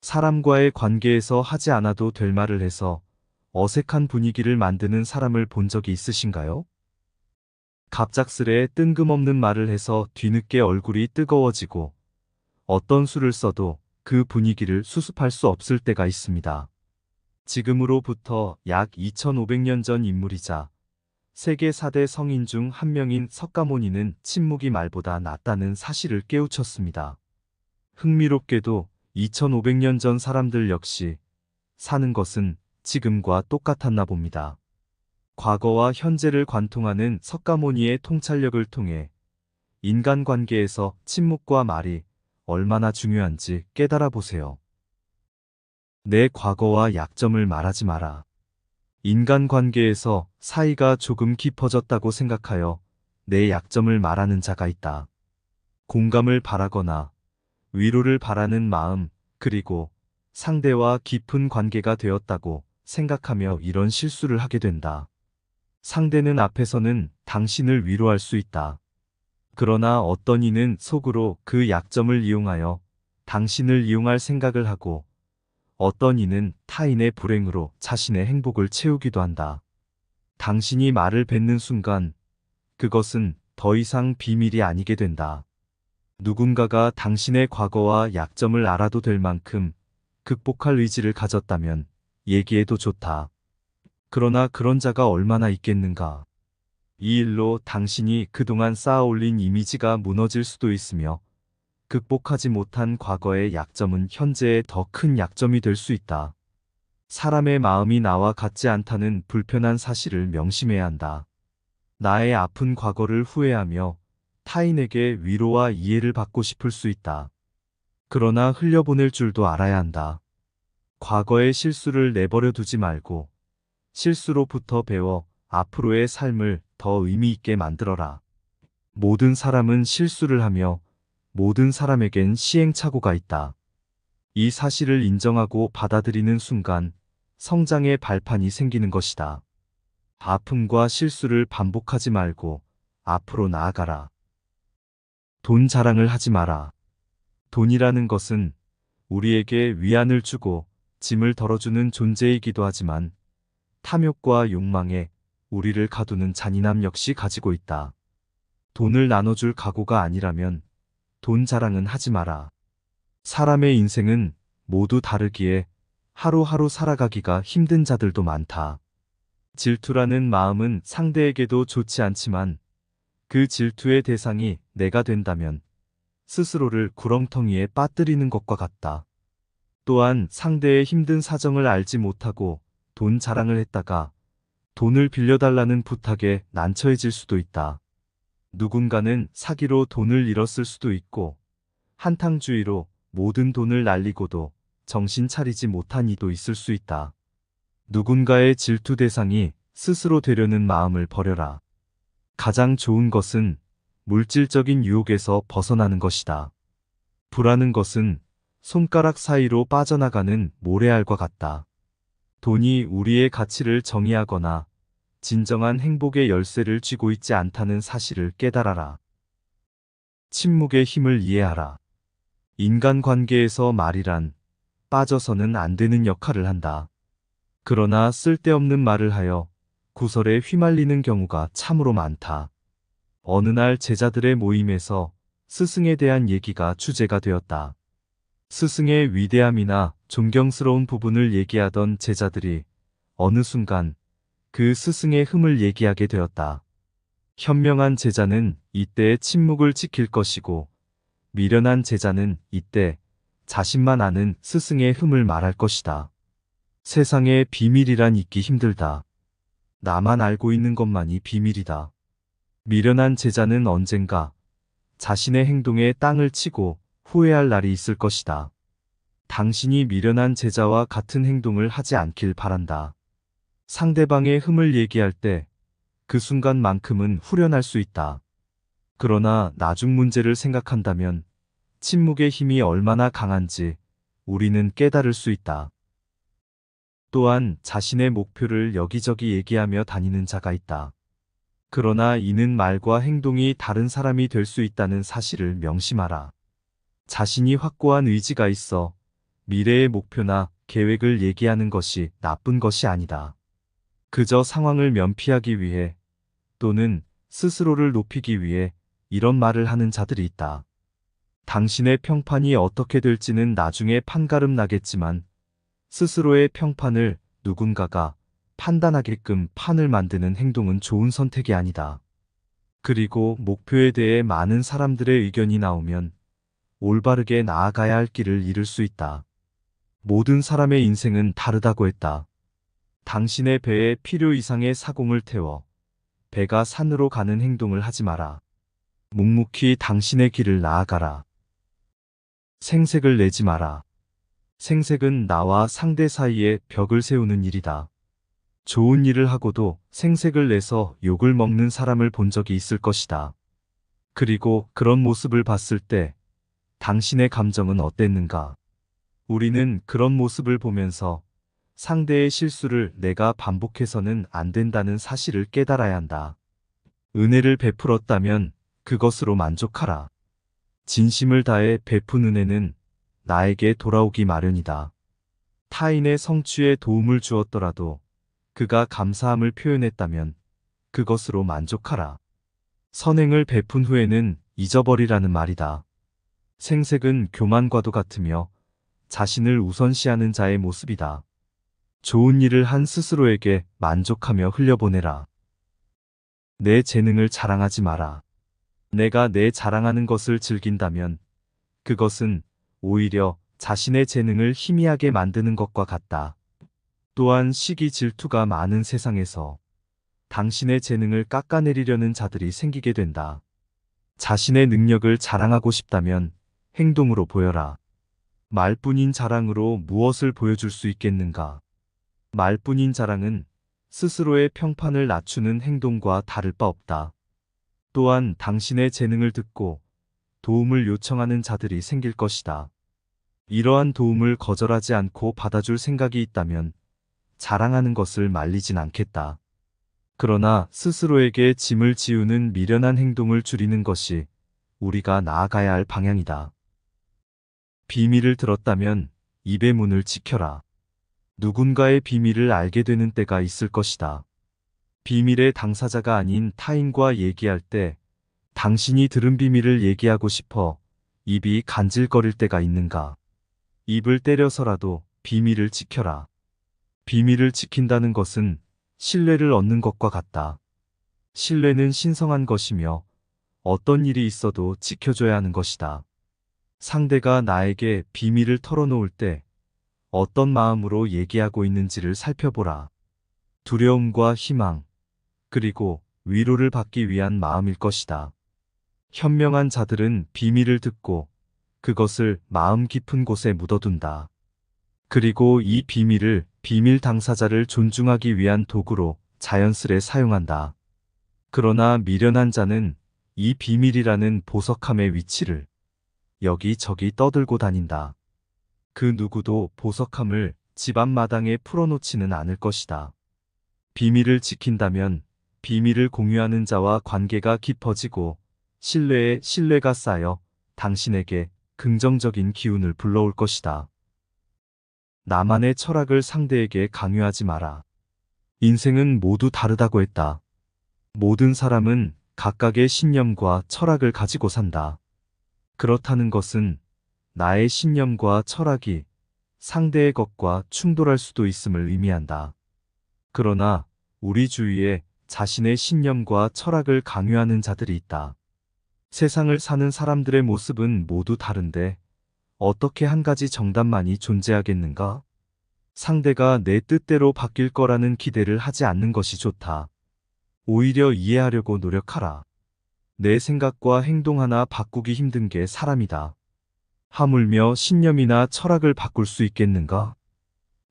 사람과의 관계에서 하지 않아도 될 말을 해서 어색한 분위기를 만드는 사람을 본 적이 있으신가요? 갑작스레 뜬금없는 말을 해서 뒤늦게 얼굴이 뜨거워지고 어떤 수를 써도 그 분위기를 수습할 수 없을 때가 있습니다. 지금으로부터 약 2500년 전 인물이자 세계 4대 성인 중 한 명인 석가모니는 침묵이 말보다 낫다는 사실을 깨우쳤습니다. 흥미롭게도 2500년 전 사람들 역시 사는 것은 지금과 똑같았나 봅니다. 과거와 현재를 관통하는 석가모니의 통찰력을 통해 인간관계에서 침묵과 말이 얼마나 중요한지 깨달아 보세요. 내 과거와 약점을 말하지 마라. 인간관계에서 사이가 조금 깊어졌다고 생각하여 내 약점을 말하는 자가 있다. 공감을 바라거나 위로를 바라는 마음, 그리고 상대와 깊은 관계가 되었다고 생각하며 이런 실수를 하게 된다. 상대는 앞에서는 당신을 위로할 수 있다. 그러나 어떤 이는 속으로 그 약점을 이용하여 당신을 이용할 생각을 하고 어떤 이는 타인의 불행으로 자신의 행복을 채우기도 한다. 당신이 말을 뱉는 순간 그것은 더 이상 비밀이 아니게 된다. 누군가가 당신의 과거와 약점을 알아도 될 만큼 극복할 의지를 가졌다면 얘기해도 좋다. 그러나 그런 자가 얼마나 있겠는가. 이 일로 당신이 그동안 쌓아올린 이미지가 무너질 수도 있으며 극복하지 못한 과거의 약점은 현재의 더 큰 약점이 될 수 있다. 사람의 마음이 나와 같지 않다는 불편한 사실을 명심해야 한다. 나의 아픈 과거를 후회하며 타인에게 위로와 이해를 받고 싶을 수 있다. 그러나 흘려보낼 줄도 알아야 한다. 과거의 실수를 내버려 두지 말고 실수로부터 배워 앞으로의 삶을 더 의미 있게 만들어라. 모든 사람은 실수를 하며 모든 사람에겐 시행착오가 있다. 이 사실을 인정하고 받아들이는 순간 성장의 발판이 생기는 것이다. 아픔과 실수를 반복하지 말고 앞으로 나아가라. 돈 자랑을 하지 마라. 돈이라는 것은 우리에게 위안을 주고 짐을 덜어주는 존재이기도 하지만 탐욕과 욕망에 우리를 가두는 잔인함 역시 가지고 있다. 돈을 나눠줄 각오가 아니라면 돈 자랑은 하지 마라. 사람의 인생은 모두 다르기에 하루하루 살아가기가 힘든 자들도 많다. 질투라는 마음은 상대에게도 좋지 않지만 그 질투의 대상이 내가 된다면 스스로를 구렁텅이에 빠뜨리는 것과 같다. 또한 상대의 힘든 사정을 알지 못하고 돈 자랑을 했다가 돈을 빌려달라는 부탁에 난처해질 수도 있다. 누군가는 사기로 돈을 잃었을 수도 있고 한탕주의로 모든 돈을 날리고도 정신 차리지 못한 이도 있을 수 있다. 누군가의 질투 대상이 스스로 되려는 마음을 버려라. 가장 좋은 것은 물질적인 유혹에서 벗어나는 것이다. 부라는 것은 손가락 사이로 빠져나가는 모래알과 같다. 돈이 우리의 가치를 정의하거나 진정한 행복의 열쇠를 쥐고 있지 않다는 사실을 깨달아라. 침묵의 힘을 이해하라. 인간관계에서 말이란 빠져서는 안 되는 역할을 한다. 그러나 쓸데없는 말을 하여 구설에 휘말리는 경우가 참으로 많다. 어느 날 제자들의 모임에서 스승에 대한 얘기가 주제가 되었다. 스승의 위대함이나 존경스러운 부분을 얘기하던 제자들이 어느 순간 그 스승의 흠을 얘기하게 되었다. 현명한 제자는 이때 침묵을 지킬 것이고 미련한 제자는 이때 자신만 아는 스승의 흠을 말할 것이다. 세상에 비밀이란 있기 힘들다. 나만 알고 있는 것만이 비밀이다. 미련한 제자는 언젠가 자신의 행동에 땅을 치고 후회할 날이 있을 것이다. 당신이 미련한 제자와 같은 행동을 하지 않길 바란다. 상대방의 흠을 얘기할 때 그 순간만큼은 후련할 수 있다. 그러나 나중 문제를 생각한다면 침묵의 힘이 얼마나 강한지 우리는 깨달을 수 있다. 또한 자신의 목표를 여기저기 얘기하며 다니는 자가 있다. 그러나 이는 말과 행동이 다른 사람이 될 수 있다는 사실을 명심하라. 자신이 확고한 의지가 있어 미래의 목표나 계획을 얘기하는 것이 나쁜 것이 아니다. 그저 상황을 면피하기 위해 또는 스스로를 높이기 위해 이런 말을 하는 자들이 있다. 당신의 평판이 어떻게 될지는 나중에 판가름 나겠지만 스스로의 평판을 누군가가 판단하게끔 판을 만드는 행동은 좋은 선택이 아니다. 그리고 목표에 대해 많은 사람들의 의견이 나오면 올바르게 나아가야 할 길을 잃을 수 있다. 모든 사람의 인생은 다르다고 했다. 당신의 배에 필요 이상의 사공을 태워 배가 산으로 가는 행동을 하지 마라. 묵묵히 당신의 길을 나아가라. 생색을 내지 마라. 생색은 나와 상대 사이에 벽을 세우는 일이다. 좋은 일을 하고도 생색을 내서 욕을 먹는 사람을 본 적이 있을 것이다. 그리고 그런 모습을 봤을 때 당신의 감정은 어땠는가? 우리는 그런 모습을 보면서 상대의 실수를 내가 반복해서는 안 된다는 사실을 깨달아야 한다. 은혜를 베풀었다면 그것으로 만족하라. 진심을 다해 베푼 은혜는 나에게 돌아오기 마련이다. 타인의 성취에 도움을 주었더라도 그가 감사함을 표현했다면 그것으로 만족하라. 선행을 베푼 후에는 잊어버리라는 말이다. 생색은 교만과도 같으며 자신을 우선시하는 자의 모습이다. 좋은 일을 한 스스로에게 만족하며 흘려보내라. 내 재능을 자랑하지 마라. 내가 내 자랑하는 것을 즐긴다면 그것은 오히려 자신의 재능을 희미하게 만드는 것과 같다. 또한 시기 질투가 많은 세상에서 당신의 재능을 깎아내리려는 자들이 생기게 된다. 자신의 능력을 자랑하고 싶다면 행동으로 보여라. 말뿐인 자랑으로 무엇을 보여줄 수 있겠는가? 말뿐인 자랑은 스스로의 평판을 낮추는 행동과 다를 바 없다. 또한 당신의 재능을 듣고 도움을 요청하는 자들이 생길 것이다. 이러한 도움을 거절하지 않고 받아줄 생각이 있다면 자랑하는 것을 말리진 않겠다. 그러나 스스로에게 짐을 지우는 미련한 행동을 줄이는 것이 우리가 나아가야 할 방향이다. 비밀을 들었다면 입의 문을 지켜라. 누군가의 비밀을 알게 되는 때가 있을 것이다. 비밀의 당사자가 아닌 타인과 얘기할 때 당신이 들은 비밀을 얘기하고 싶어 입이 간질거릴 때가 있는가? 입을 때려서라도 비밀을 지켜라. 비밀을 지킨다는 것은 신뢰를 얻는 것과 같다. 신뢰는 신성한 것이며 어떤 일이 있어도 지켜줘야 하는 것이다. 상대가 나에게 비밀을 털어놓을 때 어떤 마음으로 얘기하고 있는지를 살펴보라. 두려움과 희망, 그리고 위로를 받기 위한 마음일 것이다. 현명한 자들은 비밀을 듣고 그것을 마음 깊은 곳에 묻어둔다. 그리고 이 비밀을 비밀 당사자를 존중하기 위한 도구로 자연스레 사용한다. 그러나 미련한 자는 이 비밀이라는 보석함의 위치를 여기저기 떠들고 다닌다. 그 누구도 보석함을 집 앞마당에 풀어놓지는 않을 것이다. 비밀을 지킨다면 비밀을 공유하는 자와 관계가 깊어지고 신뢰에 신뢰가 쌓여 당신에게 긍정적인 기운을 불러올 것이다. 나만의 철학을 상대에게 강요하지 마라. 인생은 모두 다르다고 했다. 모든 사람은 각각의 신념과 철학을 가지고 산다. 그렇다는 것은 나의 신념과 철학이 상대의 것과 충돌할 수도 있음을 의미한다. 그러나 우리 주위에 자신의 신념과 철학을 강요하는 자들이 있다. 세상을 사는 사람들의 모습은 모두 다른데 어떻게 한 가지 정답만이 존재하겠는가? 상대가 내 뜻대로 바뀔 거라는 기대를 하지 않는 것이 좋다. 오히려 이해하려고 노력하라. 내 생각과 행동 하나 바꾸기 힘든 게 사람이다. 하물며 신념이나 철학을 바꿀 수 있겠는가?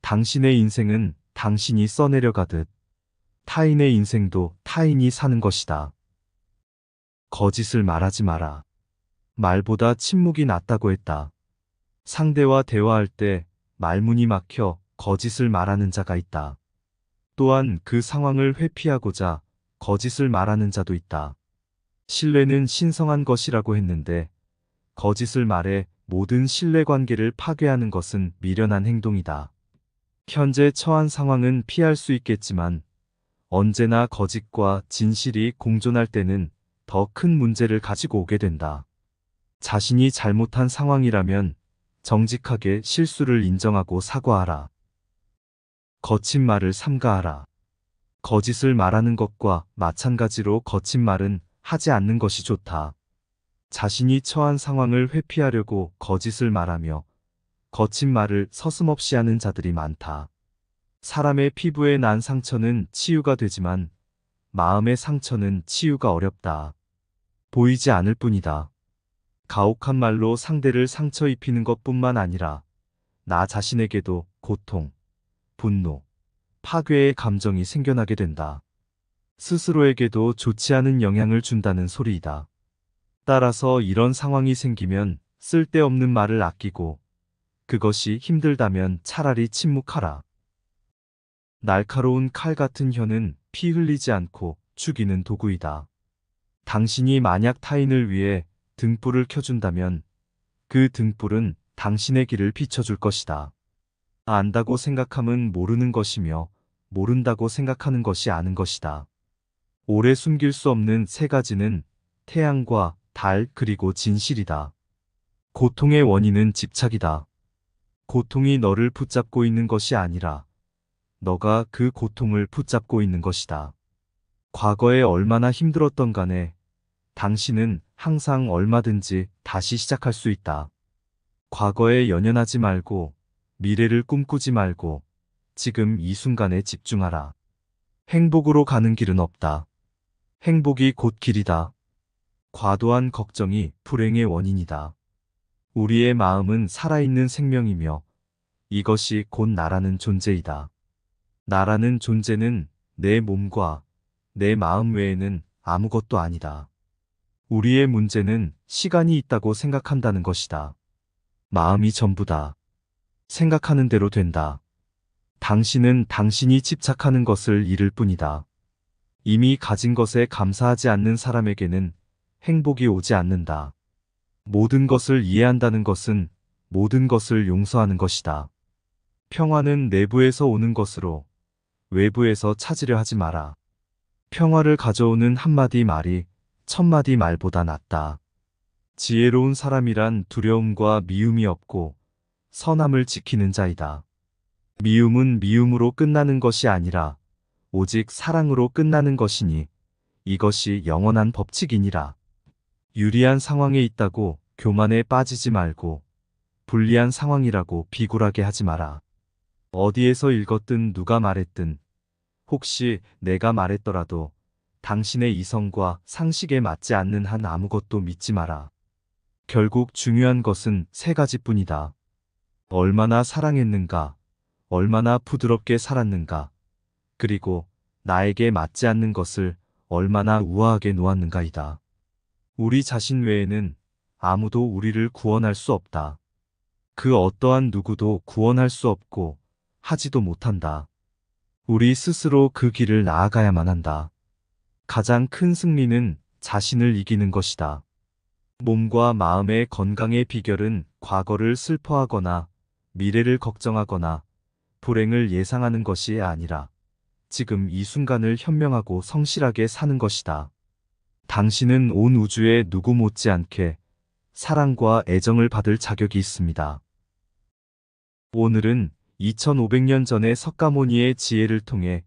당신의 인생은 당신이 써내려가듯 타인의 인생도 타인이 사는 것이다. 거짓을 말하지 마라. 말보다 침묵이 낫다고 했다. 상대와 대화할 때 말문이 막혀 거짓을 말하는 자가 있다. 또한 그 상황을 회피하고자 거짓을 말하는 자도 있다. 신뢰는 신성한 것이라고 했는데 거짓을 말해 모든 신뢰관계를 파괴하는 것은 미련한 행동이다. 현재 처한 상황은 피할 수 있겠지만 언제나 거짓과 진실이 공존할 때는 더 큰 문제를 가지고 오게 된다. 자신이 잘못한 상황이라면 정직하게 실수를 인정하고 사과하라. 거친 말을 삼가하라. 거짓을 말하는 것과 마찬가지로 거친 말은 하지 않는 것이 좋다. 자신이 처한 상황을 회피하려고 거짓을 말하며 거친 말을 서슴없이 하는 자들이 많다. 사람의 피부에 난 상처는 치유가 되지만 마음의 상처는 치유가 어렵다. 보이지 않을 뿐이다. 가혹한 말로 상대를 상처 입히는 것뿐만 아니라 나 자신에게도 고통, 분노, 파괴의 감정이 생겨나게 된다. 스스로에게도 좋지 않은 영향을 준다는 소리이다. 따라서 이런 상황이 생기면 쓸데없는 말을 아끼고 그것이 힘들다면 차라리 침묵하라. 날카로운 칼 같은 혀는 피 흘리지 않고 죽이는 도구이다. 당신이 만약 타인을 위해 등불을 켜준다면 그 등불은 당신의 길을 비춰줄 것이다. 안다고 생각함은 모르는 것이며 모른다고 생각하는 것이 아는 것이다. 오래 숨길 수 없는 세 가지는 태양과 달 그리고 진실이다. 고통의 원인은 집착이다. 고통이 너를 붙잡고 있는 것이 아니라 너가 그 고통을 붙잡고 있는 것이다. 과거에 얼마나 힘들었던 간에 당신은 항상 얼마든지 다시 시작할 수 있다. 과거에 연연하지 말고 미래를 꿈꾸지 말고 지금 이 순간에 집중하라. 행복으로 가는 길은 없다. 행복이 곧 길이다. 과도한 걱정이 불행의 원인이다. 우리의 마음은 살아있는 생명이며 이것이 곧 나라는 존재이다. 나라는 존재는 내 몸과 내 마음 외에는 아무것도 아니다. 우리의 문제는 시간이 있다고 생각한다는 것이다. 마음이 전부다. 생각하는 대로 된다. 당신은 당신이 집착하는 것을 잃을 뿐이다. 이미 가진 것에 감사하지 않는 사람에게는 행복이 오지 않는다. 모든 것을 이해한다는 것은 모든 것을 용서하는 것이다. 평화는 내부에서 오는 것으로 외부에서 찾으려 하지 마라. 평화를 가져오는 한마디 말이 천마디 말보다 낫다. 지혜로운 사람이란 두려움과 미움이 없고 선함을 지키는 자이다. 미움은 미움으로 끝나는 것이 아니라 오직 사랑으로 끝나는 것이니 이것이 영원한 법칙이니라. 유리한 상황에 있다고 교만에 빠지지 말고 불리한 상황이라고 비굴하게 하지 마라. 어디에서 읽었든 누가 말했든 혹시 내가 말했더라도 당신의 이성과 상식에 맞지 않는 한 아무것도 믿지 마라. 결국 중요한 것은 세 가지뿐이다. 얼마나 사랑했는가, 얼마나 부드럽게 살았는가, 그리고 나에게 맞지 않는 것을 얼마나 우아하게 놓았는가이다. 우리 자신 외에는 아무도 우리를 구원할 수 없다. 그 어떠한 누구도 구원할 수 없고 하지도 못한다. 우리 스스로 그 길을 나아가야만 한다. 가장 큰 승리는 자신을 이기는 것이다. 몸과 마음의 건강의 비결은 과거를 슬퍼하거나 미래를 걱정하거나 불행을 예상하는 것이 아니라 지금 이 순간을 현명하고 성실하게 사는 것이다. 당신은 온 우주의 누구 못지않게 사랑과 애정을 받을 자격이 있습니다. 오늘은 2500년 전의 석가모니의 지혜를 통해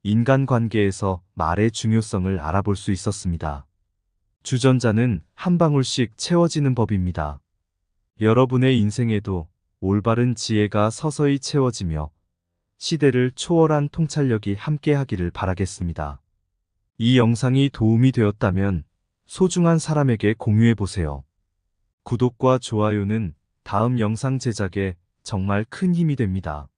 인간관계에서 말의 중요성을 알아볼 수 있었습니다. 주전자는 한 방울씩 채워지는 법입니다. 여러분의 인생에도 올바른 지혜가 서서히 채워지며 시대를 초월한 통찰력이 함께하기를 바라겠습니다. 이 영상이 도움이 되었다면 소중한 사람에게 공유해보세요. 구독과 좋아요는 다음 영상 제작에 정말 큰 힘이 됩니다.